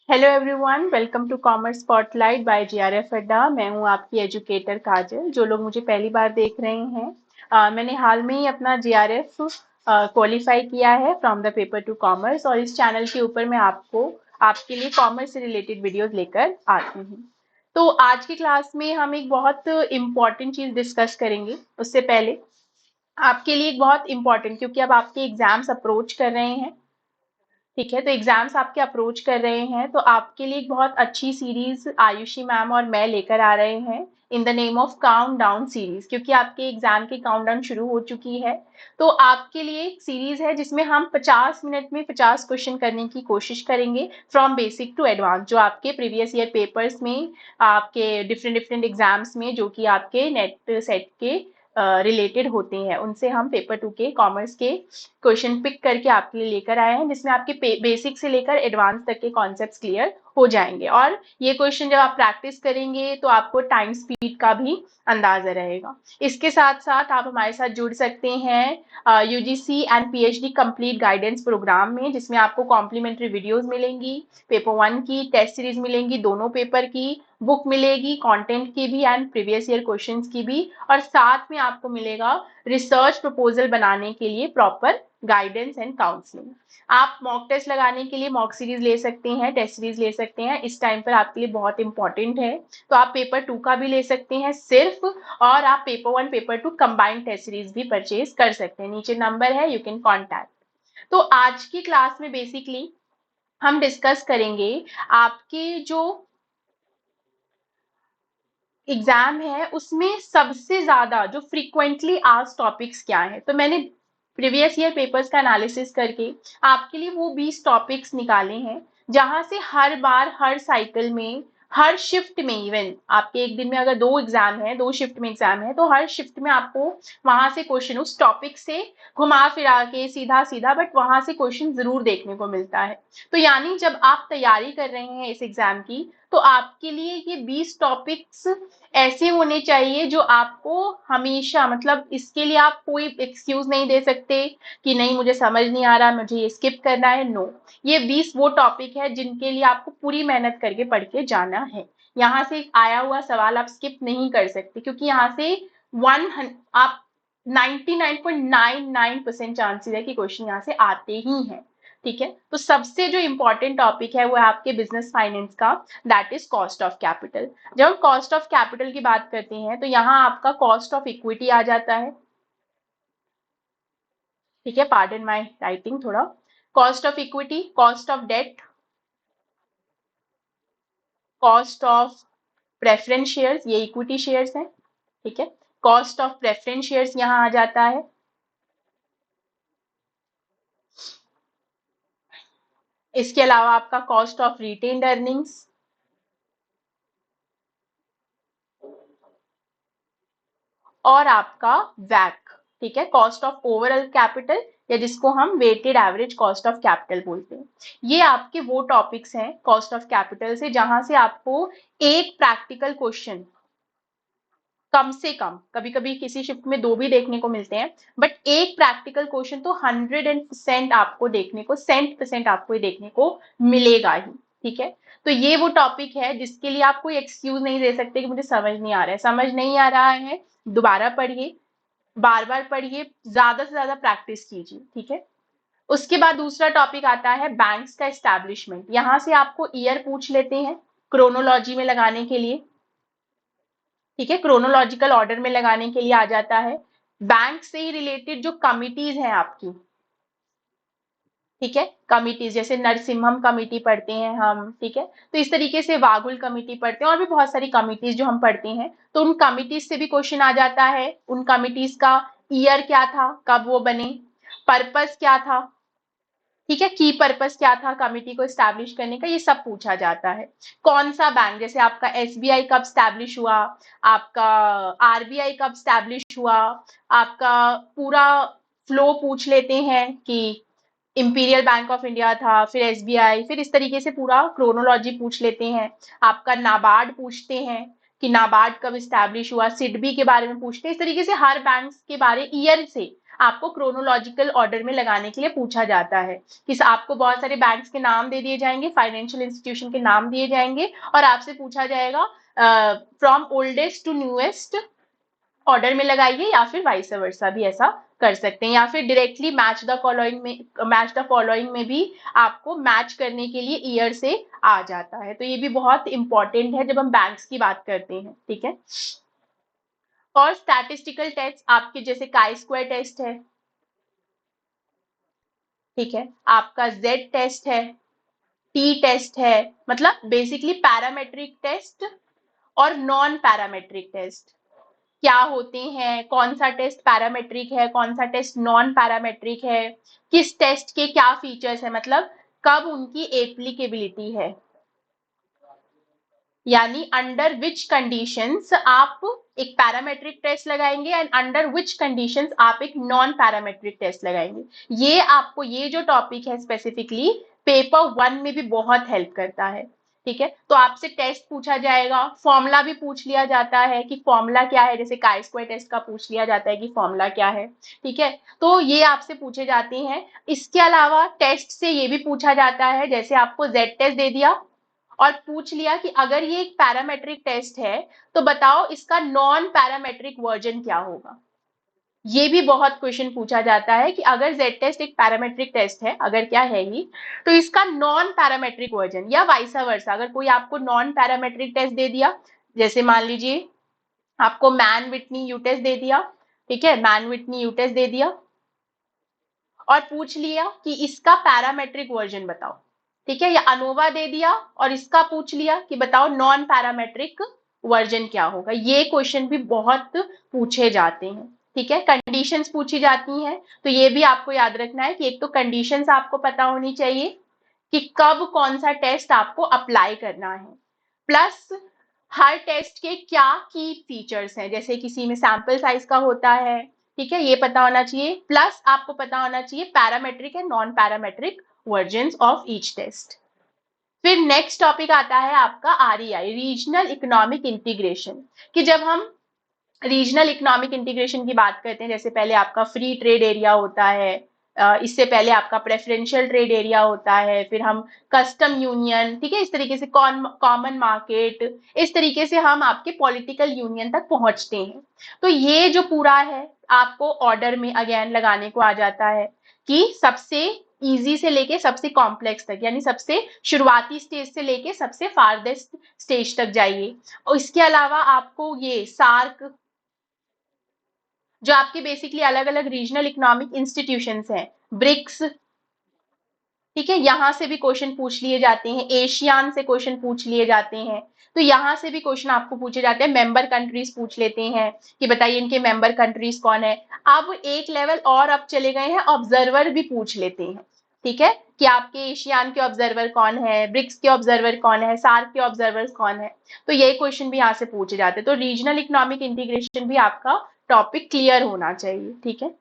Hello everyone, welcome to commerce spotlight by JRF Adda. मैं हूं आपकी एजुकेटर काजल। जो लोग मुझे पहली बार देख रहे हैं, मैंने हाल में ही अपना जीआरएफ क्वालिफाई किया है from the paper two commerce, और इस चैनल के ऊपर मैं आपके लिए कॉमर्स से रिलेटेड वीडियोस लेकर आती हूँ। तो आज की क्लास में हम एक बहुत इम्पॉर्टेंट चीज़ डिस्कस करेंगे। उससे पहले आपके लिए एक बहुत इम्पॉर्टेंट, क्योंकि अब आपके एग्जाम्स अप्रोच कर रहे हैं। ठीक है, तो एग्जाम्स आपके अप्रोच कर रहे हैं, तो आपके लिए एक बहुत अच्छी सीरीज आयुषी मैम और मैं लेकर आ रहे हैं in the name of count down series, क्योंकि आपके एग्जाम की काउंट डाउन शुरू हो चुकी है। तो आपके लिए एक सीरीज है जिसमें हम 50 मिनट में 50 क्वेश्चन करने की कोशिश करेंगे फ्रॉम बेसिक टू एडवांस, जो आपके प्रीवियस ईयर पेपर्स में, आपके डिफरेंट डिफरेंट एग्जाम्स में, जो कि आपके नेट सेट के रिलेटेड होते हैं, उनसे हम पेपर टू के कॉमर्स के क्वेश्चन पिक करके आपके लिए लेकर आए हैं, जिसमें आपके बेसिक से लेकर एडवांस तक के कॉन्सेप्ट्स क्लियर हो जाएंगे। और ये क्वेश्चन जब आप प्रैक्टिस करेंगे तो आपको टाइम स्पीड का भी अंदाजा रहेगा। इसके साथ साथ आप हमारे साथ जुड़ सकते हैं UGC and PhD complete guidance programme में, जिसमें आपको कॉम्प्लीमेंट्री वीडियोस मिलेंगी, पेपर 1 की टेस्ट सीरीज मिलेंगी, दोनों पेपर की बुक मिलेगी, कंटेंट की भी एंड प्रीवियस ईयर क्वेश्चंस की भी, और साथ में आपको मिलेगा रिसर्च प्रपोजल बनाने के लिए प्रॉपर गाइडेंस एंड काउंसलिंग। आप मॉक टेस्ट लगाने के लिए मॉक सीरीज ले सकते हैं, टेस्ट सीरीज ले सकते हैं, इस टाइम पर आपके लिए बहुत इंपॉर्टेंट है। तो आप पेपर 2 का भी ले सकते हैं सिर्फ, और आप paper 1 paper 2 combined test series भी परचेज कर सकते हैं। नीचे नंबर है, यू कैन कॉन्टैक्ट। तो आज की क्लास में बेसिकली हम डिस्कस करेंगे आपके जो एग्जाम है उसमें सबसे ज्यादा जो फ्रीक्वेंटली आस्क्ड टॉपिक्स क्या है। तो मैंने प्रीवियस ईयर पेपर्स का एनालिसिस करके आपके लिए वो 20 टॉपिक्स निकाले हैं, जहां से हर बार, हर साइकिल में, हर शिफ्ट में, इवन आपके एक दिन में अगर 2 एग्जाम है, 2 शिफ्ट में एग्जाम है, तो हर शिफ्ट में आपको वहां से क्वेश्चन उस टॉपिक से घुमा फिरा के, सीधा सीधा, बट वहां से क्वेश्चन जरूर देखने को मिलता है। तो यानी जब आप तैयारी कर रहे हैं इस एग्जाम की, तो आपके लिए ये 20 टॉपिक्स ऐसे होने चाहिए जो आपको हमेशा, मतलब इसके लिए आप कोई एक्सक्यूज नहीं दे सकते कि नहीं मुझे समझ नहीं आ रहा, मुझे ये स्किप करना है। नो, ये 20 वो टॉपिक है जिनके लिए आपको पूरी मेहनत करके पढ़ के जाना है। यहाँ से आया हुआ सवाल आप स्किप नहीं कर सकते, क्योंकि यहाँ से वन आप 99.99% चांसेस है कि क्वेश्चन यहाँ से आते ही हैं। ठीक है, तो सबसे जो इंपॉर्टेंट टॉपिक है वो है आपके बिजनेस फाइनेंस का, that is cost of capital. जब हम कॉस्ट ऑफ कैपिटल की बात करते हैं, तो यहाँ आपका कॉस्ट ऑफ इक्विटी आ जाता है। ठीक है, पार्डन माय राइटिंग थोड़ा। Cost of equity, cost of debt, cost of preference shares, ये इक्विटी शेयर्स हैं। ठीक है, कॉस्ट ऑफ प्रेफरेंस शेयर्स यहाँ आ जाता है। इसके अलावा आपका कॉस्ट ऑफ रिटेन्ड अर्निंग्स, और आपका वैक। ठीक है, कॉस्ट ऑफ ओवरऑल कैपिटल, या जिसको हम weighted average cost of capital बोलते हैं। ये आपके वो टॉपिक्स हैं कॉस्ट ऑफ कैपिटल से, जहां से आपको एक प्रैक्टिकल क्वेश्चन कम से कम, कभी कभी किसी शिफ्ट में 2 भी देखने को मिलते हैं, बट एक प्रैक्टिकल क्वेश्चन तो 100% आपको देखने को, 100% आपको ये देखने को मिलेगा ही। ठीक है, तो ये वो टॉपिक है जिसके लिए आप कोई एक्सक्यूज नहीं दे सकते कि मुझे समझ नहीं आ रहा है। समझ नहीं आ रहा है, दोबारा पढ़िए, बार बार पढ़िए, ज्यादा से ज्यादा प्रैक्टिस कीजिए। ठीक है, उसके बाद दूसरा टॉपिक आता है बैंक्स का एस्टैब्लिशमेंट। यहां से आपको ईयर पूछ लेते हैं क्रोनोलॉजी में लगाने के लिए। ठीक है, क्रोनोलॉजिकल ऑर्डर में लगाने के लिए आ जाता है। बैंक से ही रिलेटेड जो कमिटीज हैं आपकी, ठीक है, कमिटीज जैसे नरसिम्हम कमिटी पढ़ते हैं हम। ठीक है, तो इस तरीके से वागुल कमिटी पढ़ते हैं, और भी बहुत सारी कमिटीज जो हम पढ़ते हैं, तो उन कमिटीज से भी क्वेश्चन आ जाता है। उन कमिटीज का ईयर क्या था, कब वो बने, पर्पस क्या था, ठीक है, की पर्पस क्या था कमिटी को स्टैब्लिश करने का, ये सब पूछा जाता है। कौन सा बैंक, जैसे आपका एसबीआई कब स्टैब्लिश हुआ, आपका आरबीआई कब स्टैब्लिश हुआ, आपका पूरा फ्लो पूछ लेते हैं कि इंपीरियल बैंक ऑफ इंडिया था, फिर एसबीआई, फिर इस तरीके से पूरा क्रोनोलॉजी पूछ लेते हैं। आपका नाबार्ड पूछते हैं कि नाबार्ड कब स्टैब्लिश हुआ, सिडबी के बारे में पूछते हैं। इस तरीके से हर बैंक के बारे ईयर से आपको क्रोनोलॉजिकल ऑर्डर में लगाने के लिए पूछा जाता है कि आपको बहुत सारे बैंक्स के नाम दे दिए जाएंगे, फाइनेंशियल इंस्टीट्यूशन के नाम दिए जाएंगे और आपसे पूछा जाएगा from oldest to newest order में लगाइए, या फिर वाइस वर्सा भी ऐसा कर सकते हैं, या फिर डायरेक्टली मैच द फॉलोइंग में भी आपको मैच करने के लिए ईयर से आ जाता है। तो ये भी बहुत इंपॉर्टेंट है जब हम बैंक्स की बात करते हैं, ठीक है। और स्टैटिस्टिकल टेस्ट आपके जैसे काई स्क्वायर टेस्ट है, ठीक है, आपका जेड टेस्ट है, टी टेस्ट है, मतलब बेसिकली पैरामेट्रिक टेस्ट और नॉन पैरामेट्रिक टेस्ट क्या होते हैं, कौन सा टेस्ट पैरामेट्रिक है, कौन सा टेस्ट नॉन पैरामेट्रिक है, किस टेस्ट के क्या फीचर्स है, मतलब कब उनकी एप्लीकेबिलिटी है, यानी अंडर विच कंडीशंस आप एक पैरामेट्रिक टेस्ट लगाएंगे एंड अंडर विच कंडीशंस आप एक नॉन पैरामेट्रिक टेस्ट लगाएंगे। ये आपको ये जो टॉपिक है स्पेसिफिकली पेपर 1 में भी बहुत हेल्प करता है, ठीक है। तो आपसे टेस्ट पूछा जाएगा, फॉर्मूला भी पूछ लिया जाता है कि फॉर्मूला क्या है, जैसे काई स्क्वायर टेस्ट का पूछ लिया जाता है कि फॉर्मूला क्या है, ठीक है। तो ये आपसे पूछे जाते हैं। इसके अलावा टेस्ट से ये भी पूछा जाता है, जैसे आपको जेड टेस्ट दे दिया और पूछ लिया कि अगर ये एक पैरामेट्रिक टेस्ट है तो बताओ इसका नॉन पैरामेट्रिक वर्जन क्या होगा। ये भी बहुत क्वेश्चन पूछा जाता है कि अगर जेड टेस्ट एक पैरामेट्रिक टेस्ट है, अगर क्या है ही, तो इसका नॉन पैरामेट्रिक वर्जन या वाइसा वर्सा, अगर कोई आपको नॉन पैरामेट्रिक टेस्ट दे दिया, जैसे मान लीजिए आपको मैन विटनी यू टेस्ट दे दिया, ठीक है, मैन विटनी यू टेस्ट दे दिया और पूछ लिया कि इसका पैरामेट्रिक वर्जन बताओ, ठीक है, या अनोवा दे दिया और इसका पूछ लिया कि बताओ नॉन पैरामेट्रिक वर्जन क्या होगा। ये क्वेश्चन भी बहुत पूछे जाते हैं, ठीक है। कंडीशंस पूछी जाती हैं, तो ये भी आपको याद रखना है कि एक तो कंडीशंस आपको पता होनी चाहिए कि कब कौन सा टेस्ट आपको अप्लाई करना है, प्लस हर टेस्ट के क्या की फीचर्स हैं, जैसे किसी में सैंपल साइज का होता है, ठीक है, ये पता होना चाहिए, प्लस आपको पता होना चाहिए parametric and non parametric version of each test. फिर नेक्स्ट टॉपिक आता है आपका आरईआई, रीजनल इकोनॉमिक इंटीग्रेशन, कि जब हम रीजनल इकोनॉमिक इंटीग्रेशन की बात करते हैं, जैसे पहले आपका फ्री ट्रेड एरिया होता है, इससे पहले आपका प्रेफरेंशियल ट्रेड एरिया होता है, फिर हम कस्टम यूनियन, ठीक है, इस तरीके से कॉमन मार्केट, इस तरीके से हम आपके पॉलिटिकल यूनियन तक पहुंचते हैं। तो ये जो पूरा है आपको ऑर्डर में अगेन लगाने को आ जाता है कि सबसे इजी से लेके सबसे कॉम्प्लेक्स तक, यानी सबसे शुरुआती स्टेज से लेके सबसे फारदेस्ट स्टेज तक जाइए। और इसके अलावा आपको ये सार्क, जो आपके बेसिकली अलग अलग रीजनल इकोनॉमिक इंस्टीट्यूशंस हैं, ब्रिक्स, ठीक है, यहां से भी क्वेश्चन पूछ लिए जाते हैं, एशियान से क्वेश्चन पूछ लिए जाते हैं, तो यहां से भी क्वेश्चन आपको पूछे जाते हैं। मेंबर कंट्रीज पूछ लेते हैं कि बताइए इनके मेंबर कंट्रीज कौन है। अब एक लेवल और अब चले गए हैं, ऑब्जर्वर भी पूछ लेते हैं, ठीक है, कि आपके एशियान के ऑब्जर्वर कौन है, ब्रिक्स के ऑब्जर्वर कौन है, सार्क के ऑब्जर्वर कौन है, तो ये क्वेश्चन भी यहाँ से पूछे जाते हैं। तो रीजनल इकोनॉमिक इंटीग्रेशन भी आपका टॉपिक क्लियर होना चाहिए, ठीक है।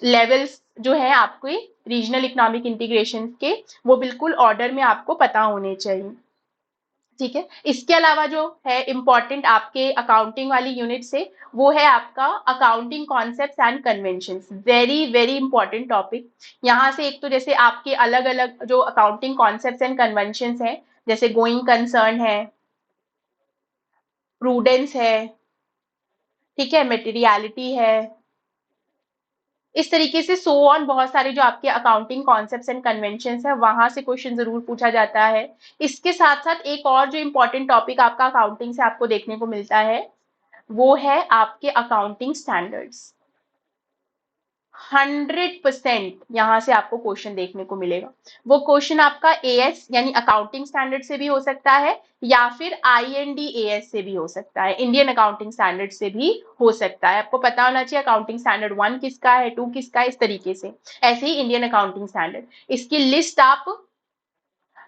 लेवल्स जो है आपके रीजनल इकोनॉमिक इंटीग्रेशन के, वो बिल्कुल ऑर्डर में आपको पता होने चाहिए, ठीक है। इसके अलावा जो है इंपॉर्टेंट आपके अकाउंटिंग वाली यूनिट से, वो है आपका accounting concepts and conventions, very very important topic. यहाँ से एक तो जैसे आपके अलग अलग जो अकाउंटिंग कॉन्सेप्ट्स एंड कन्वेंशंस हैं, जैसे गोइंग कंसर्न है, प्रूडेंस है, ठीक है, मटेरियलिटी है, इस तरीके से सो ऑन बहुत सारे जो आपके अकाउंटिंग कॉन्सेप्ट्स एंड कन्वेंशंस है, वहां से क्वेश्चन जरूर पूछा जाता है। इसके साथ साथ एक और जो इंपॉर्टेंट टॉपिक आपका अकाउंटिंग से आपको देखने को मिलता है, वो है आपके अकाउंटिंग स्टैंडर्ड्स। 100% यहाँ से आपको क्वेश्चन देखने को मिलेगा। वो क्वेश्चन आपका एएस यानी अकाउंटिंग स्टैंडर्ड से भी हो सकता है, या फिर आईएनडीएएस से भी हो सकता है, इंडियन अकाउंटिंग स्टैंडर्ड से भी हो सकता है। आपको पता होना चाहिए अकाउंटिंग स्टैंडर्ड 1 किसका है, 2 किसका है, इस तरीके से। ऐसे ही इंडियन अकाउंटिंग स्टैंडर्ड, इसकी लिस्ट आप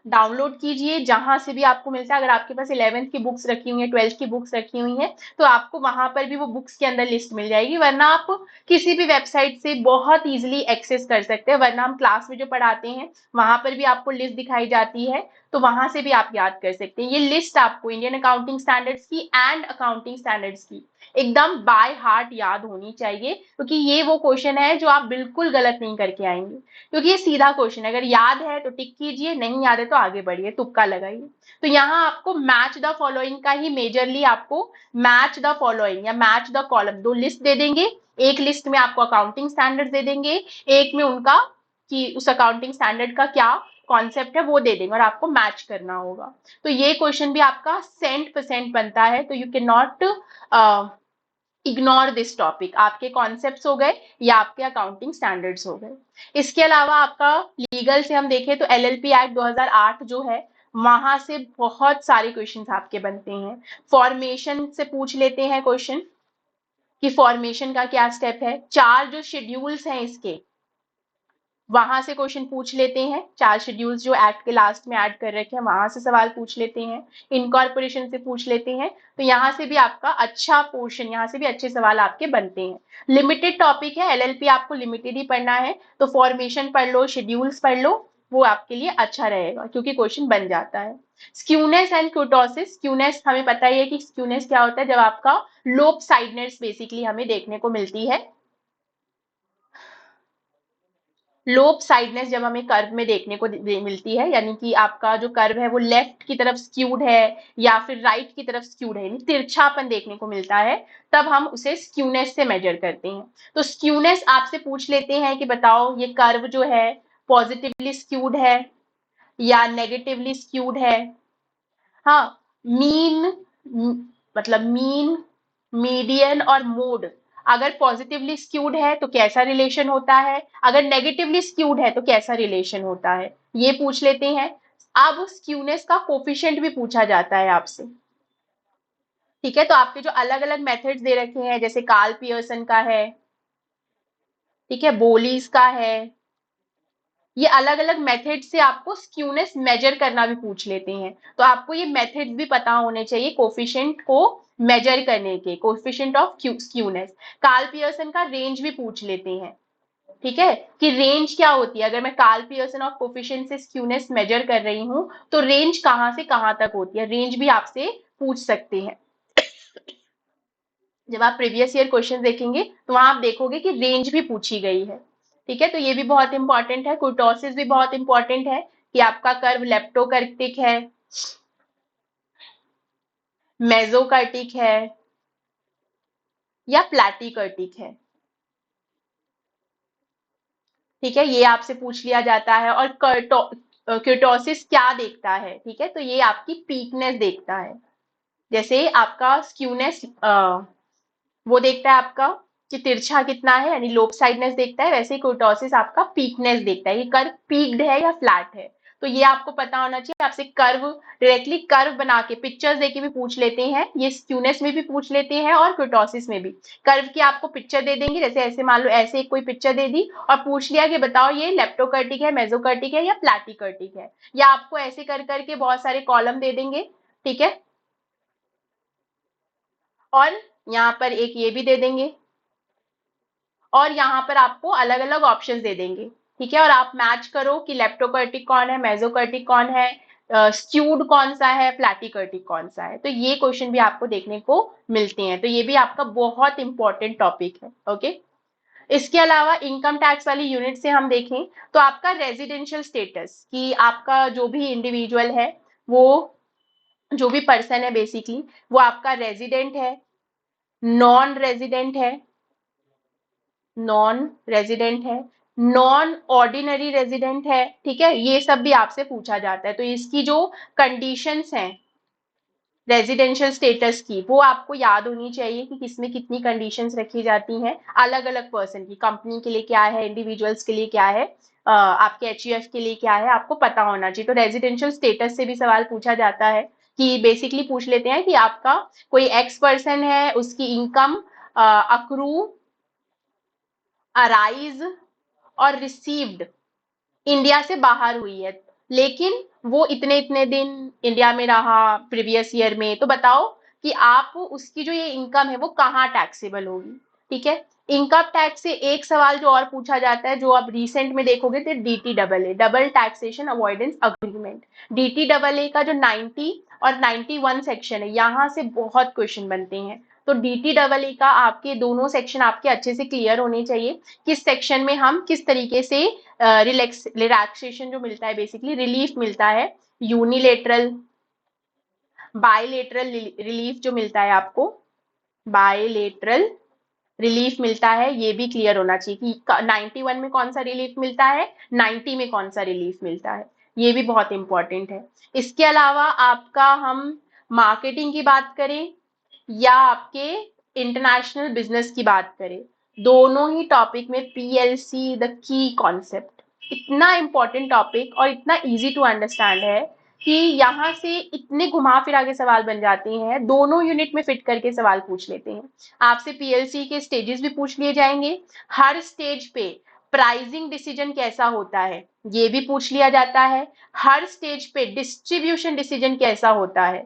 डाउनलोड कीजिए जहां से भी आपको मिलता है। अगर आपके पास 11th की बुक्स रखी हुई है, 12th की बुक्स रखी हुई है, तो आपको वहां पर भी वो बुक्स के अंदर लिस्ट मिल जाएगी, वरना आप किसी भी वेबसाइट से बहुत इजीली एक्सेस कर सकते हैं, वरना हम क्लास में जो पढ़ाते हैं वहां पर भी आपको लिस्ट दिखाई जाती है। तो वहां से भी आप याद कर सकते हैं। ये लिस्ट आपको इंडियन अकाउंटिंग स्टैंडर्ड्स की एंड अकाउंटिंग स्टैंडर्ड्स की एकदम बाय हार्ट याद होनी चाहिए, क्योंकि ये वो क्वेश्चन है जो आप बिल्कुल गलत नहीं करके आएंगे, क्योंकि ये सीधा क्वेश्चन है। अगर याद है तो टिक कीजिए, नहीं याद है तो आगे बढ़िए, तुक्का लगाइए। तो यहाँ आपको मैच द फॉलोइंग का ही मेजरली आपको मैच द फॉलोइंग या मैच द कॉलम दो लिस्ट दे देंगे। एक लिस्ट में आपको अकाउंटिंग स्टैंडर्ड दे देंगे, एक में उनका कि उस अकाउंटिंग स्टैंडर्ड का क्या कॉन्सेप्ट है वो दे देंगे और आपको मैच करना होगा। तो ये क्वेश्चन भी आपका 100% बनता है। तो you can not ignore this topic. आपके कॉन्सेप्ट्स हो गए या आपके अकाउंटिंग स्टैंडर्ड्स हो गए। इसके अलावा आपका लीगल से हम देखें तो एलएलपी एक्ट 2008 जो है, वहां से बहुत सारे क्वेश्चंस आपके बनते हैं। फॉर्मेशन से पूछ लेते हैं क्वेश्चन कि फॉर्मेशन का क्या स्टेप है। चार जो शेड्यूल्स हैं इसके, वहां से क्वेश्चन पूछ लेते हैं। चार शेड्यूल्स जो एक्ट के लास्ट में ऐड कर रखे हैं वहां से सवाल पूछ लेते हैं। इनकॉर्पोरेशन से पूछ लेते हैं। तो यहाँ से भी आपका अच्छा पोर्शन, यहाँ से भी अच्छे सवाल आपके बनते हैं। लिमिटेड टॉपिक है, एलएलपी आपको लिमिटेड ही पढ़ना है, तो फॉर्मेशन पढ़ लो, शेड्यूल्स पढ़ लो, वो आपके लिए अच्छा रहेगा क्योंकि क्वेश्चन बन जाता है। Skewness and कुर्टोसिस। स्क्यूनेस हमें पता ही है कि स्क्यूनेस क्या होता है, जब आपका लोप साइडनेस बेसिकली हमें देखने को मिलती है। लोप साइडनेस जब हमें कर्व में देखने को मिलती है, यानी कि आपका जो कर्व है वो लेफ्ट की तरफ स्क्यूड है या फिर राइट की तरफ स्क्यूड है, यानी तिरछापन देखने को मिलता है, तब हम उसे स्क्यूनेस से मेजर करते हैं। तो स्क्यूनेस आपसे पूछ लेते हैं कि बताओ ये कर्व जो है पॉजिटिवली स्क्यूड है या नेगेटिवली स्क्यूड है। हाँ, मीन, मतलब मीन, मीडियन और मोड अगर पॉजिटिवली स्क्यूड है तो कैसा रिलेशन होता है, अगर नेगेटिवली स्क्यूड है तो कैसा रिलेशन होता है, ये पूछ लेते हैं। अब स्क्यूनेस का कोफिशिएंट भी पूछा जाता है आपसे। ठीक है, तो आपके जो अलग अलग मेथड्स दे रखे हैं, जैसे कार्ल पियर्सन का है, ठीक है, बोलीज का है, ये अलग अलग मेथड से आपको स्क्यूनेस मेजर करना भी पूछ लेते हैं। तो आपको ये मेथड भी पता होने चाहिए कोफिशिएंट को मेजर करने के, coefficient of skewness. Karl Pearson का रेंज भी पूछ लेते हैं, ठीक है, कि रेंज क्या होती है। अगर मैं कार्ल पियर्सन ऑफ कोफिशिएंट से स्क्यूनेस मेजर कर रही हूं तो रेंज कहां से कहां तक होती है, रेंज भी आपसे पूछ सकते हैं। जब आप प्रीवियस ईयर क्वेश्चन देखेंगे तो वहां आप देखोगे कि रेंज भी पूछी गई है। ठीक है, तो ये भी बहुत इंपॉर्टेंट है। कुर्टोसिस भी बहुत इंपॉर्टेंट है कि आपका कर्व लेप्टोकर्टिक है, मेसोकर्टिक है या प्लैटिकर्टिक है। ठीक है, ये आपसे पूछ लिया जाता है। और कर्टोसिस क्या देखता है, ठीक है, तो ये आपकी पीकनेस देखता है। जैसे आपका स्क्यूनेस वो देखता है आपका कि तिरछा कितना है, यानी लोप साइडनेस देखता है, वैसे ही कुर्टोसिस आपका पीकनेस देखता है कि कर्व पीक्ड है या फ्लैट है। तो ये आपको पता होना चाहिए। आपसे कर्व डायरेक्टली कर्व बना के पिक्चर्स देके भी पूछ लेते हैं, ये स्क्यूनेस में भी पूछ लेते हैं और कुर्टोसिस में भी। कर्व की आपको पिक्चर दे देंगे, जैसे ऐसे मान लो ऐसे एक कोई पिक्चर दे दी और पूछ लिया कि बताओ ये लेप्टोकर्टिक है, मेसोकर्टिक है या प्लैटिकर्टिक है, या आपको ऐसे कर करके बहुत सारे कॉलम दे देंगे। ठीक है, और यहाँ पर एक ये भी दे देंगे और यहाँ पर आपको अलग अलग ऑप्शंस दे देंगे। ठीक है, और आप मैच करो कि लेप्टोकर्टिक कौन है, मेसोकर्टिक कौन है, स्क्यूड कौन सा है, फ्लैटिकर्टिक कौन सा है। तो ये क्वेश्चन भी आपको देखने को मिलते हैं। तो ये भी आपका बहुत इंपॉर्टेंट टॉपिक है। ओके, इसके अलावा इनकम टैक्स वाली यूनिट से हम देखें तो आपका रेजिडेंशियल स्टेटस, कि आपका जो भी इंडिविजुअल है, वो जो भी पर्सन है बेसिकली, वो आपका रेजिडेंट है, नॉन रेजिडेंट है, नॉन रेजिडेंट है, नॉन ऑर्डिनरी रेजिडेंट है। ठीक है, ये सब भी आपसे पूछा जाता है। तो इसकी जो कंडीशंस हैं रेजिडेंशियल स्टेटस की, वो आपको याद होनी चाहिए कि किसमें कितनी कंडीशंस रखी जाती हैं अलग अलग पर्सन की। कंपनी के लिए क्या है, इंडिविजुअल्स के लिए क्या है, आपके एचयूएफ के लिए क्या है, आपको पता होना चाहिए। तो रेजिडेंशियल स्टेटस से भी सवाल पूछा जाता है कि बेसिकली पूछ लेते हैं कि आपका कोई एक्स पर्सन है, उसकी इनकम अक्रू, अराइज और रिसीव्ड इंडिया से बाहर हुई है, लेकिन वो इतने इतने दिन इंडिया में रहा प्रीवियस ईयर में, तो बताओ कि आप उसकी जो ये इनकम है वो कहाँ टैक्सेबल होगी। ठीक है। इनकम टैक्स से एक सवाल जो और पूछा जाता है, जो आप रिसेंट में देखोगे, तो DTAA, double taxation avoidance agreement. DTAA का जो 90 और 91 सेक्शन है, यहाँ से बहुत क्वेश्चन बनते हैं। तो DTAA का आपके दोनों सेक्शन आपके अच्छे से क्लियर होने चाहिए। किस सेक्शन में हम किस तरीके से रिलैक्सेशन जो मिलता है, बेसिकली रिलीफ मिलता है, यूनिलेटरल, बायलेटरल रिलीफ जो मिलता है आपको, बायलेटरल रिलीफ मिलता है, ये भी क्लियर होना चाहिए कि 91 में कौन सा रिलीफ मिलता है, 90 में कौन सा रिलीफ मिलता है, ये भी बहुत इंपॉर्टेंट है। इसके अलावा आपका हम मार्केटिंग की बात करें या आपके इंटरनेशनल बिजनेस की बात करें, दोनों ही टॉपिक में PLC द की कॉन्सेप्ट, इतना इंपॉर्टेंट टॉपिक और इतना इजी टू अंडरस्टैंड है कि यहाँ से इतने घुमा फिरा के सवाल बन जाते हैं, दोनों यूनिट में फिट करके सवाल पूछ लेते हैं। आपसे PLC के स्टेजेस भी पूछ लिए जाएंगे, हर स्टेज पे प्राइसिंग डिसीजन कैसा होता है ये भी पूछ लिया जाता है, हर स्टेज पे डिस्ट्रीब्यूशन डिसीजन कैसा होता है,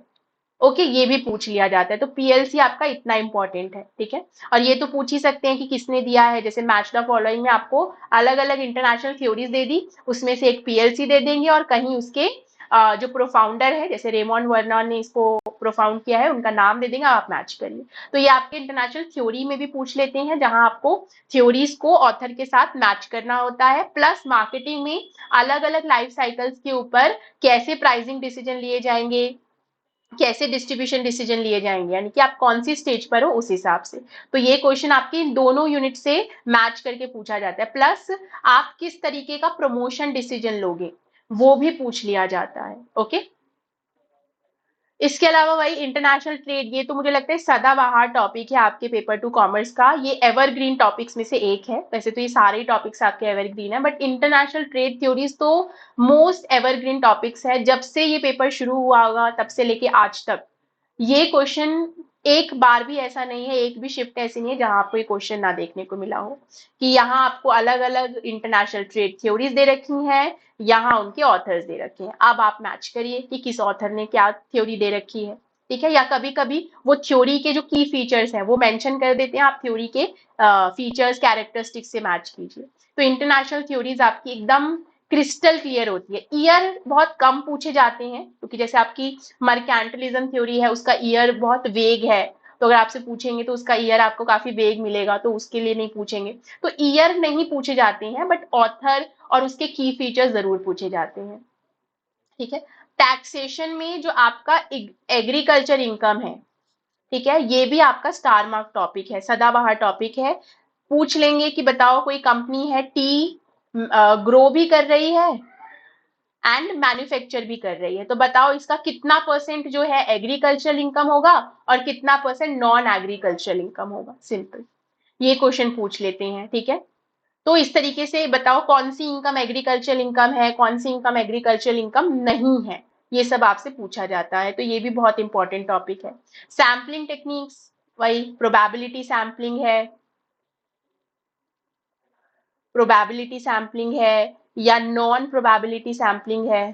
ओके, ये भी पूछ लिया जाता है। तो PLC आपका इतना इंपॉर्टेंट है, ठीक है। और ये तो पूछ ही सकते हैं कि किसने दिया है, जैसे मैच द फॉलोइंग में आपको अलग अलग इंटरनेशनल थ्योरीज दे दी, उसमें से एक PLC दे देंगे और कहीं उसके जो प्रोफाउंडर है, जैसे रेमोंड वर्नर ने इसको प्रोफाउंड किया है, उनका नाम दे देंगे, आप मैच करिए। तो ये आपके इंटरनेशनल थ्योरी में भी पूछ लेते हैं, जहां आपको थ्योरीज को ऑथर के साथ मैच करना होता है। प्लस मार्केटिंग में अलग अलग लाइफ साइकिल्स के ऊपर कैसे प्राइसिंग डिसीजन लिए जाएंगे, कैसे डिस्ट्रीब्यूशन डिसीजन लिए जाएंगे, यानी कि आप कौन सी स्टेज पर हो उस हिसाब से। तो ये क्वेश्चन आपके इन दोनों यूनिट से मैच करके पूछा जाता है। प्लस आप किस तरीके का प्रमोशन डिसीजन लोगे वो भी पूछ लिया जाता है, ओके। इसके अलावा भाई इंटरनेशनल ट्रेड, ये तो मुझे लगता है सदाबहार टॉपिक है आपके पेपर टू कॉमर्स का, ये एवरग्रीन टॉपिक्स में से एक है। वैसे तो ये सारे टॉपिक्स आपके एवरग्रीन है, बट इंटरनेशनल ट्रेड थ्योरीज तो मोस्ट एवरग्रीन टॉपिक्स है। जब से ये पेपर शुरू हुआ होगा तब से लेके आज तक ये क्वेश्चन एक बार भी ऐसा नहीं है, एक भी शिफ्ट ऐसी नहीं है जहां आपको ये क्वेश्चन ना देखने को मिला हो कि यहाँ आपको अलग अलग इंटरनेशनल ट्रेड थ्योरीज दे रखी हैं, यहाँ उनके ऑथर्स दे रखे हैं। अब आप मैच करिए कि किस ऑथर ने क्या थ्योरी दे रखी है, ठीक है। या कभी कभी वो थ्योरी के जो की फीचर्स हैं वो मेंशन कर देते हैं, आप थ्योरी के फीचर्स कैरेक्टरिस्टिक्स से मैच कीजिए। तो इंटरनेशनल थ्योरीज आपकी एकदम क्रिस्टल क्लियर होती है। ईयर बहुत कम पूछे जाते हैं, क्योंकि जैसे आपकी मर्केंटलिज्म थ्योरी है, उसका ईयर बहुत वेग है, तो अगर आपसे पूछेंगे तो उसका ईयर आपको काफी वेग मिलेगा, तो उसके लिए नहीं पूछेंगे। तो ईयर नहीं पूछे जाते हैं, बट ऑथर और उसके की फीचर जरूर पूछे जाते हैं, ठीक है। टैक्सेशन में जो आपका एग्रीकल्चर इनकम है, ठीक है, ये भी आपका स्टार मार्क टॉपिक है, सदाबहार टॉपिक है। पूछ लेंगे कि बताओ कोई कंपनी है टी ग्रो भी कर रही है एंड मैन्युफैक्चर भी कर रही है, तो बताओ इसका कितना परसेंट जो है एग्रीकल्चरल इनकम होगा और कितना परसेंट नॉन एग्रीकल्चरल इनकम होगा, सिंपल। ये क्वेश्चन पूछ लेते हैं, ठीक है। तो इस तरीके से बताओ कौन सी इनकम एग्रीकल्चरल इनकम है, कौन सी इनकम एग्रीकल्चरल इनकम नहीं है, ये सब आपसे पूछा जाता है। तो ये भी बहुत इंपॉर्टेंट टॉपिक है। सैम्पलिंग टेक्निक्स, वही प्रोबेबिलिटी सैम्पलिंग है, प्रोबेबिलिटी सैम्पलिंग है या नॉन प्रोबेबिलिटी सैम्पलिंग है,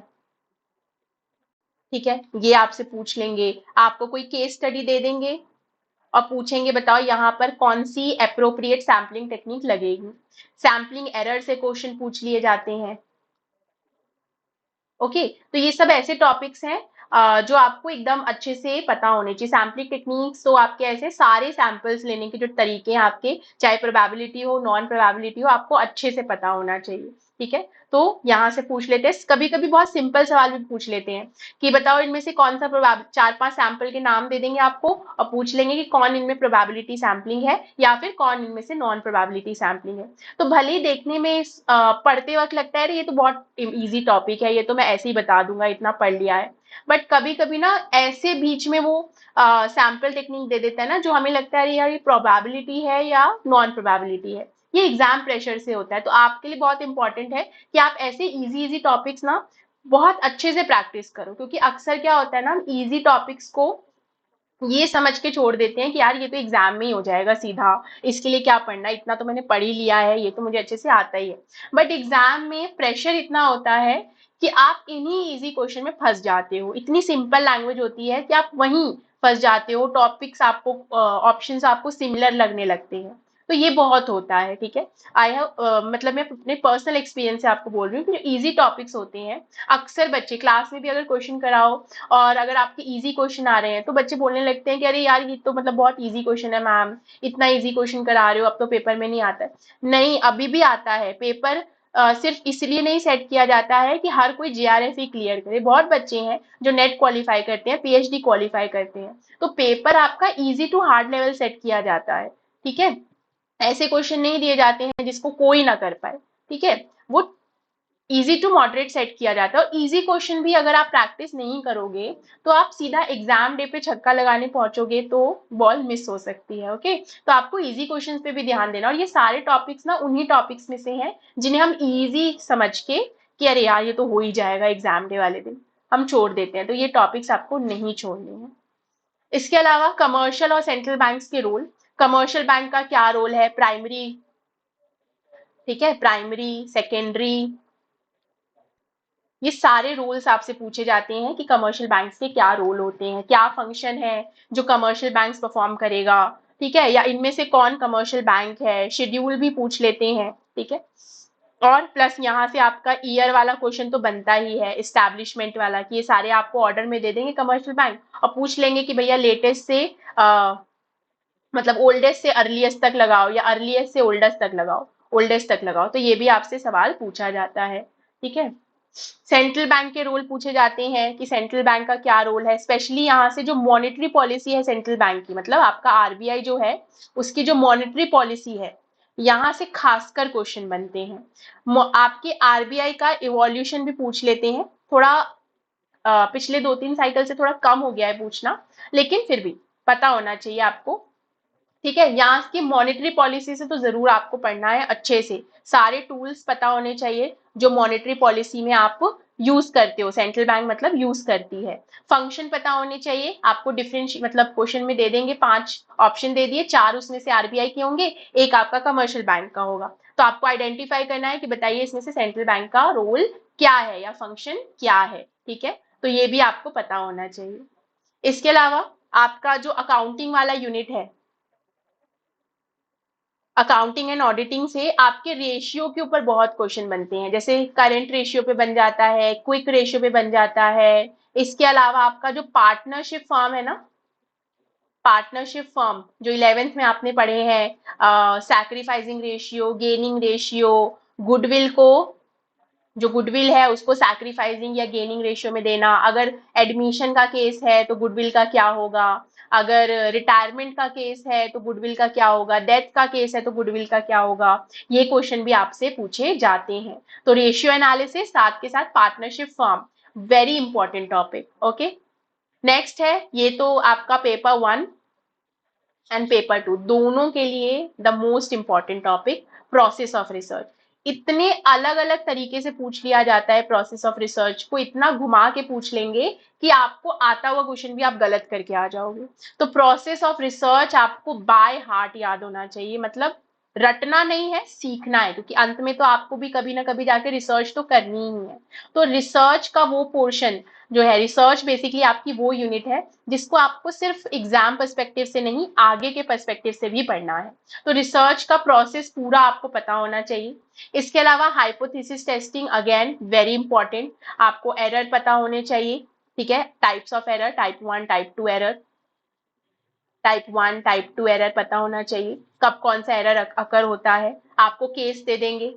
ठीक है, ये आपसे पूछ लेंगे। आपको कोई केस स्टडी दे देंगे और पूछेंगे बताओ यहाँ पर कौन सी अप्रोप्रिएट सैम्पलिंग टेक्निक लगेगी। सैम्पलिंग एरर से क्वेश्चन पूछ लिए जाते हैं, ओके। तो ये सब ऐसे टॉपिक्स हैं जो आपको एकदम अच्छे से पता होने चाहिए। सैम्पलिंग टेक्निक्स तो आपके ऐसे सारे सैंपल्स लेने के जो तरीके हैं आपके, चाहे प्रोबेबिलिटी हो नॉन प्रोबेबिलिटी हो, आपको अच्छे से पता होना चाहिए, ठीक है। तो यहाँ से पूछ लेते हैं, कभी कभी बहुत सिंपल सवाल भी पूछ लेते हैं कि बताओ इनमें से कौन सा चार पांच सैंपल के नाम दे देंगे आपको और पूछ लेंगे कि कौन इनमें प्रोबेबिलिटी सैम्पलिंग है या फिर कौन इनमें से नॉन प्रोबेबिलिटी सैम्पलिंग है। तो भले ही देखने में पढ़ते वक्त लगता है ये तो बहुत इजी टॉपिक है, ये तो मैं ऐसे ही बता दूंगा, इतना पढ़ लिया है, बट कभी कभी ना ऐसे बीच में वो सैंपल टेक्निक दे देता है ना, जो हमें लगता है यार ये प्रोबेबिलिटी है या नॉन प्रोबेबिलिटी है। ये एग्जाम प्रेशर से होता है। तो आपके लिए बहुत इंपॉर्टेंट है कि आप ऐसे इजी इजी टॉपिक्स ना बहुत अच्छे से प्रैक्टिस करो, क्योंकि अक्सर क्या होता है ना, इजी टॉपिक्स को ये समझ के छोड़ देते हैं कि यार ये तो एग्जाम में ही हो जाएगा सीधा, इसके लिए क्या पढ़ना, इतना तो मैंने पढ़ ही लिया है, ये तो मुझे अच्छे से आता ही है। बट एग्जाम में प्रेशर इतना होता है कि आप इन्हीं इजी क्वेश्चन में फंस जाते हो, इतनी सिंपल लैंग्वेज होती है कि आप वहीं फंस जाते हो, टॉपिक्स आपको ऑप्शंस आपको सिमिलर लगने लगते हैं। तो ये बहुत होता है, ठीक है। आई हैव मतलब मैं अपने पर्सनल एक्सपीरियंस से आपको बोल रही हूँ कि जो इजी टॉपिक्स होते हैं, अक्सर बच्चे क्लास में भी अगर क्वेश्चन कराओ और अगर आपके इजी क्वेश्चन आ रहे हैं तो बच्चे बोलने लगते हैं कि अरे यार ये तो मतलब बहुत इजी क्वेश्चन है मैम, इतना इजी क्वेश्चन करा रहे हो, अब तो पेपर में नहीं आता है। नहीं, अभी भी आता है पेपर। सिर्फ इसलिए नहीं सेट किया जाता है कि हर कोई जेआरएफ ही क्लियर करे। बहुत बच्चे हैं जो नेट क्वालिफाई करते हैं, पीएचडी क्वालिफाई करते हैं, तो पेपर आपका easy to hard level set किया जाता है, ठीक है। ऐसे क्वेश्चन नहीं दिए जाते हैं जिसको कोई ना कर पाए, ठीक है। वो इजी टू मॉडरेट सेट किया जाता है, और इजी क्वेश्चन भी अगर आप प्रैक्टिस नहीं करोगे तो आप सीधा एग्जाम डे पे छक्का लगाने पहुंचोगे तो बॉल मिस हो सकती है, ओके। तो आपको इजी क्वेश्चंस पे भी ध्यान देना, और ये सारे टॉपिक्स ना उन्हीं टॉपिक्स में से हैं जिन्हें हम इजी समझ के कि अरे यार ये तो हो ही जाएगा एग्जाम डे वाले दिन, हम छोड़ देते हैं। तो ये टॉपिक्स आपको नहीं छोड़ने हैं। इसके अलावा कमर्शियल और सेंट्रल बैंक्स के रोल। कमर्शियल बैंक का क्या रोल है? प्राइमरी, ठीक है, प्राइमरी, सेकेंडरी, ये सारे रोल्स आपसे पूछे जाते हैं कि कमर्शियल बैंक्स के क्या रोल होते हैं, क्या फंक्शन है जो कमर्शियल बैंक्स परफॉर्म करेगा, ठीक है, या इनमें से कौन कमर्शियल बैंक है, शेड्यूल भी पूछ लेते हैं, ठीक है। और प्लस यहाँ से आपका ईयर वाला क्वेश्चन तो बनता ही है, इस्टेब्लिशमेंट वाला, कि ये सारे आपको ऑर्डर में दे देंगे कमर्शियल बैंक और पूछ लेंगे कि भैया लेटेस्ट से मतलब ओल्डेस्ट से अर्लीस्ट तक लगाओ या अर्लीस्ट से ओल्डेस्ट तक लगाओ, ओल्डेस्ट तक लगाओ। तो ये भी आपसे सवाल पूछा जाता है, ठीक है। सेंट्रल बैंक के रोल पूछे जाते हैं कि सेंट्रल बैंक का क्या रोल है, स्पेशली यहाँ से जो मॉनेटरी पॉलिसी है सेंट्रल बैंक की, मतलब आपका आरबीआई जो है उसकी जो मॉनेटरी पॉलिसी है, यहाँ से खासकर क्वेश्चन बनते हैं। आपके आरबीआई का इवोल्यूशन भी पूछ लेते हैं, थोड़ा पिछले 2-3 साइकिल से थोड़ा कम हो गया है पूछना, लेकिन फिर भी पता होना चाहिए आपको, ठीक है। यहाँ की मॉनेटरी पॉलिसी से तो जरूर आपको पढ़ना है अच्छे से, सारे टूल्स पता होने चाहिए जो मॉनेटरी पॉलिसी में आप यूज करते हो, सेंट्रल बैंक मतलब यूज करती है। फंक्शन पता होने चाहिए आपको, डिफरेंट मतलब क्वेश्चन में दे देंगे, 5 ऑप्शन दे दिए, 4 उसमें से आरबीआई के होंगे, एक आपका कमर्शियल बैंक का होगा। तो आपको आइडेंटिफाई करना है कि बताइए इसमें से सेंट्रल बैंक का रोल क्या है या फंक्शन क्या है, ठीक है। तो ये भी आपको पता होना चाहिए। इसके अलावा आपका जो अकाउंटिंग वाला यूनिट है, अकाउंटिंग एंड ऑडिटिंग से आपके रेशियो के ऊपर बहुत क्वेश्चन बनते हैं, जैसे करंट रेशियो पे बन जाता है, क्विक रेशियो पे बन जाता है। इसके अलावा आपका जो पार्टनरशिप फर्म है ना, पार्टनरशिप फर्म जो 11th में आपने पढ़े हैं, sacrificing ratio, gaining ratio, goodwill को, जो गुडविल है उसको सैक्रिफाइसिंग या गेनिंग रेशियो में देना, अगर एडमिशन का केस है तो गुडविल का क्या होगा, अगर रिटायरमेंट का केस है तो गुडविल का क्या होगा, डेथ का केस है तो गुडविल का क्या होगा, ये क्वेश्चन भी आपसे पूछे जाते हैं। तो रेशियो एनालिसिस साथ के साथ partnership form, very important topic, okay. Next है, ये तो आपका पेपर 1 एंड पेपर 2 दोनों के लिए the most important topic, process of research. इतने अलग अलग तरीके से पूछ लिया जाता है प्रोसेस ऑफ रिसर्च को, इतना घुमा के पूछ लेंगे कि आपको आता हुआ क्वेश्चन भी आप गलत करके आ जाओगे। तो प्रोसेस ऑफ रिसर्च आपको बाय हार्ट याद होना चाहिए, मतलब रटना नहीं है, सीखना है, क्योंकि अंत में तो आपको भी कभी ना कभी जाके रिसर्च तो करनी ही है। तो रिसर्च का वो पोर्शन जो है, रिसर्च बेसिकली आपकी वो यूनिट है जिसको आपको सिर्फ एग्जाम पर्सपेक्टिव से नहीं, आगे के पर्सपेक्टिव से भी पढ़ना है। तो रिसर्च का प्रोसेस पूरा आपको पता होना चाहिए। इसके अलावा hypothesis testing, again very important, आपको एरर पता होने चाहिए, ठीक है। Types of error, type 1 type 2 error, type 1 type 2 error पता होना चाहिए, कब कौन सा एरर अकर होता है। आपको केस दे देंगे,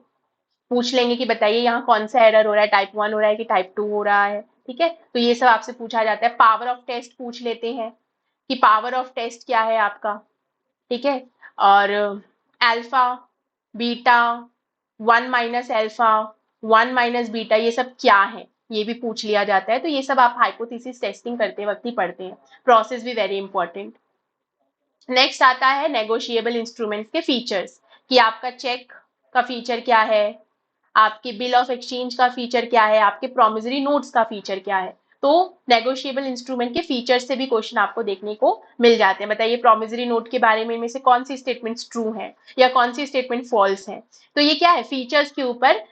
पूछ लेंगे कि बताइए यहाँ कौन सा एरर हो रहा है, टाइप 1 हो रहा है कि टाइप 2 हो रहा है, ठीक है। तो ये सब आपसे पूछा जाता है। पावर ऑफ टेस्ट पूछ लेते हैं कि पावर ऑफ टेस्ट क्या है आपका, ठीक है। और अल्फा, बीटा, 1 - अल्फा, 1 - बीटा, ये सब क्या है, ये भी पूछ लिया जाता है। तो ये सब आप हाइपोथेसिस टेस्टिंग करते वक्त ही पढ़ते हैं। प्रोसेस भी वेरी इंपॉर्टेंट। नेक्स्ट आता है नेगोशिएबल इंस्ट्रूमेंट्स के फीचर्स, कि आपका चेक का फीचर क्या है, आपके बिल ऑफ एक्सचेंज का फीचर क्या है, आपके प्रोमिसरी नोट्स का फीचर क्या है। तो नेगोशिएबल इंस्ट्रूमेंट के फीचर से भी क्वेश्चन आपको देखने को मिल जाते हैं। बताइए प्रोमिसरी नोट के बारे में इनमें से कौन सी स्टेटमेंट्स ट्रू है या कौन सी स्टेटमेंट फॉल्स है। तो ये क्या है, फीचर्स के ऊपर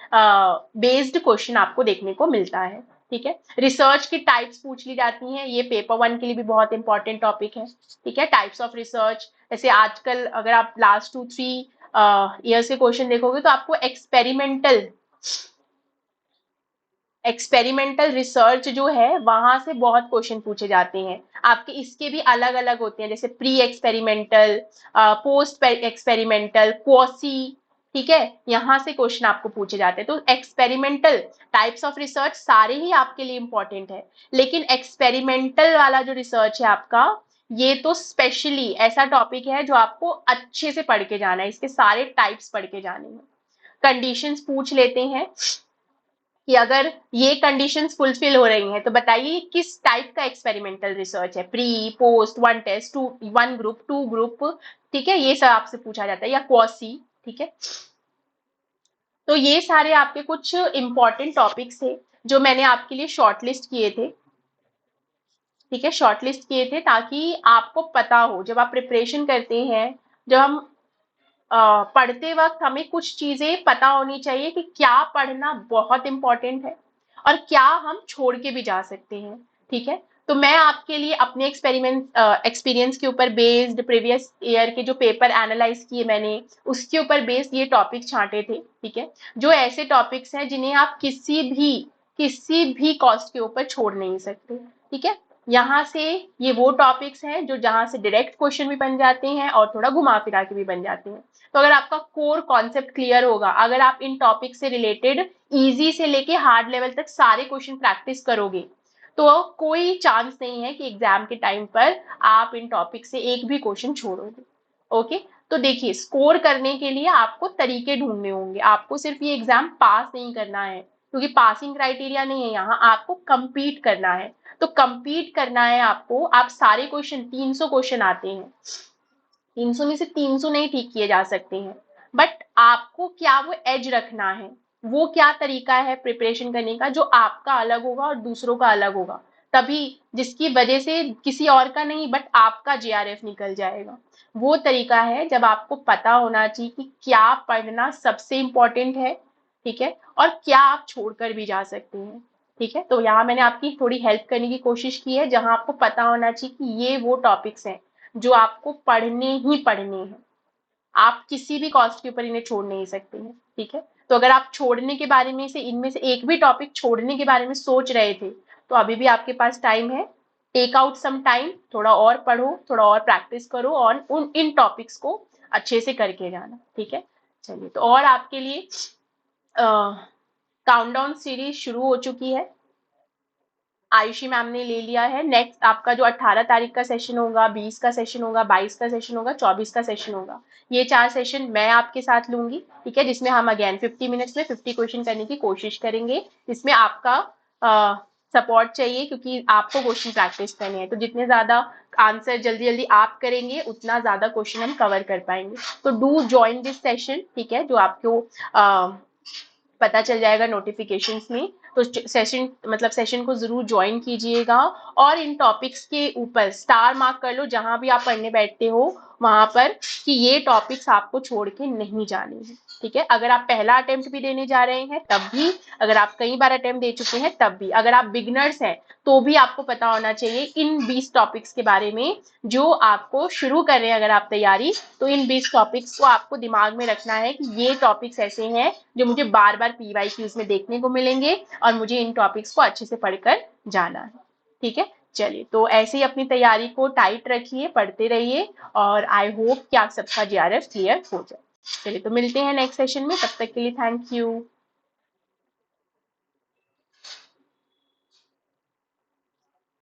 बेस्ड क्वेश्चन आपको देखने को मिलता है, ठीक है। रिसर्च की टाइप्स पूछ ली जाती हैं, ये पेपर 1 के लिए भी बहुत इंपॉर्टेंट टॉपिक है। ठीक है, टाइप्स ऑफ रिसर्च, जैसे आजकल अगर आप लास्ट 2-3 ईयर्स के क्वेश्चन देखोगे तो आपको एक्सपेरिमेंटल रिसर्च जो है वहां से बहुत क्वेश्चन पूछे जाते हैं आपके। इसके भी अलग अलग होते हैं, जैसे pre experimental, post experimental, quasi. ठीक है, यहाँ से क्वेश्चन आपको पूछे जाते हैं। तो एक्सपेरिमेंटल टाइप्स ऑफ रिसर्च सारे ही आपके लिए इंपॉर्टेंट है, लेकिन एक्सपेरिमेंटल वाला जो रिसर्च है आपका, ये तो स्पेशली ऐसा टॉपिक है जो आपको अच्छे से पढ़ के जाना है, इसके सारे टाइप्स पढ़ के जाने हैं। कंडीशंस पूछ लेते हैं कि अगर ये कंडीशंस फुलफिल हो रही हैं तो बताइए किस टाइप का एक्सपेरिमेंटल रिसर्च है, pre, post, one test, two, one group, two group. ठीक है, ये सब आपसे पूछा जाता है, या क्वासी। ठीक है, तो ये सारे आपके कुछ इंपॉर्टेंट टॉपिक्स थे जो मैंने आपके लिए शॉर्टलिस्ट किए थे। ठीक है, शॉर्टलिस्ट किए थे ताकि आपको पता हो जब आप प्रिपरेशन करते हैं, जब हम पढ़ते वक्त हमें कुछ चीजें पता होनी चाहिए कि क्या पढ़ना बहुत इंपॉर्टेंट है और क्या हम छोड़ के भी जा सकते हैं। ठीक है, तो मैं आपके लिए अपने एक्सपीरियंस के ऊपर बेस्ड, प्रीवियस ईयर के जो पेपर एनालाइज किए मैंने, उसके ऊपर बेस्ड ये टॉपिक छांटे थे। ठीक है, जो ऐसे टॉपिक्स हैं जिन्हें आप किसी भी कॉस्ट के ऊपर छोड़ नहीं सकते। ठीक है, यहाँ से ये वो टॉपिक्स हैं जो जहां से डायरेक्ट क्वेश्चन भी बन जाते हैं और थोड़ा घुमा फिरा के भी बन जाते हैं। तो अगर आपका कोर कॉन्सेप्ट क्लियर होगा, अगर आप इन टॉपिक से रिलेटेड इजी से लेके हार्ड लेवल तक सारे क्वेश्चन प्रैक्टिस करोगे, तो कोई चांस नहीं है कि एग्जाम के टाइम पर आप इन टॉपिक से एक भी क्वेश्चन छोड़ोगे। ओके, तो देखिए, स्कोर करने के लिए आपको तरीके ढूंढने होंगे, आपको सिर्फ ये एग्जाम पास नहीं करना है, क्योंकि पासिंग क्राइटेरिया नहीं है यहाँ, आपको compete करना है। तो compete करना है आपको, आप सारे क्वेश्चन, 300 क्वेश्चन आते हैं, 300 में से 300 नहीं ठीक किए जा सकते हैं, बट आपको क्या वो एज रखना है, वो क्या तरीका है प्रिपरेशन करने का जो आपका अलग होगा और दूसरों का अलग होगा, तभी, जिसकी वजह से किसी और का नहीं बट आपका जेआरएफ निकल जाएगा। वो तरीका है जब आपको पता होना चाहिए कि क्या पढ़ना सबसे इंपॉर्टेंट है। ठीक है, और क्या आप छोड़कर भी जा सकते हैं। ठीक है, तो यहाँ मैंने आपकी थोड़ी हेल्प करने की कोशिश की है, जहां आपको पता होना चाहिए कि ये वो टॉपिक्स हैं जो आपको पढ़ने ही पढ़ने हैं, आप किसी भी कॉस्ट के ऊपर इन्हें छोड़ नहीं सकते हैं। ठीक है, तो अगर आप छोड़ने के बारे में से, इनमें से एक भी टॉपिक छोड़ने के बारे में सोच रहे थे, तो अभी भी आपके पास टाइम है। टेक आउट सम टाइम, थोड़ा और पढ़ो, थोड़ा और प्रैक्टिस करो और इन टॉपिक्स को अच्छे से करके जाना। ठीक है, चलिए, तो और आपके लिए काउंटडाउन सीरीज शुरू हो चुकी है, आयुषी मैम ने ले लिया है। नेक्स्ट आपका जो 18 तारीख का सेशन होगा, 20 का सेशन होगा, 22 का सेशन होगा, 24 का सेशन होगा, ये 4 सेशन मैं आपके साथ लूंगी। ठीक है, जिसमें हम अगेन 50 मिनट्स में 50 क्वेश्चन करने की कोशिश करेंगे, जिसमें आपका सपोर्ट चाहिए, क्योंकि आपको क्वेश्चन प्रैक्टिस करने हैं। तो जितने ज्यादा आंसर जल्दी जल्दी आप करेंगे, उतना ज्यादा क्वेश्चन हम कवर कर पाएंगे। तो डू ज्वाइन दिस सेशन। ठीक है, जो आपको पता चल जाएगा नोटिफिकेशंस में। तो सेशन को जरूर ज्वाइन कीजिएगा और इन टॉपिक्स के ऊपर स्टार मार्क कर लो जहां भी आप पढ़ने बैठते हो वहां पर, कि ये टॉपिक्स आपको छोड़ के नहीं जाने हैं। ठीक है, अगर आप पहला अटेम्प्ट भी देने जा रहे हैं तब भी, अगर आप कई बार अटेम्प्ट दे चुके हैं तब भी, अगर आप बिगनर्स हैं तो भी आपको पता होना चाहिए इन 20 टॉपिक्स के बारे में जो आपको शुरू कर रहे हैं। अगर आप तैयारी, तो इन 20 टॉपिक्स को आपको दिमाग में रखना है कि ये टॉपिक्स ऐसे हैं जो मुझे बार बार PYQs में देखने को मिलेंगे और मुझे इन टॉपिक्स को अच्छे से पढ़कर जाना है। ठीक है, चलिए, तो ऐसे ही अपनी तैयारी को टाइट रखिए, पढ़ते रहिए और आई होप कि आप सबका जेआरएफ क्लियर हो जाए। चलिए, तो मिलते हैं नेक्स्ट सेशन में, तब तक के लिए थैंक यू।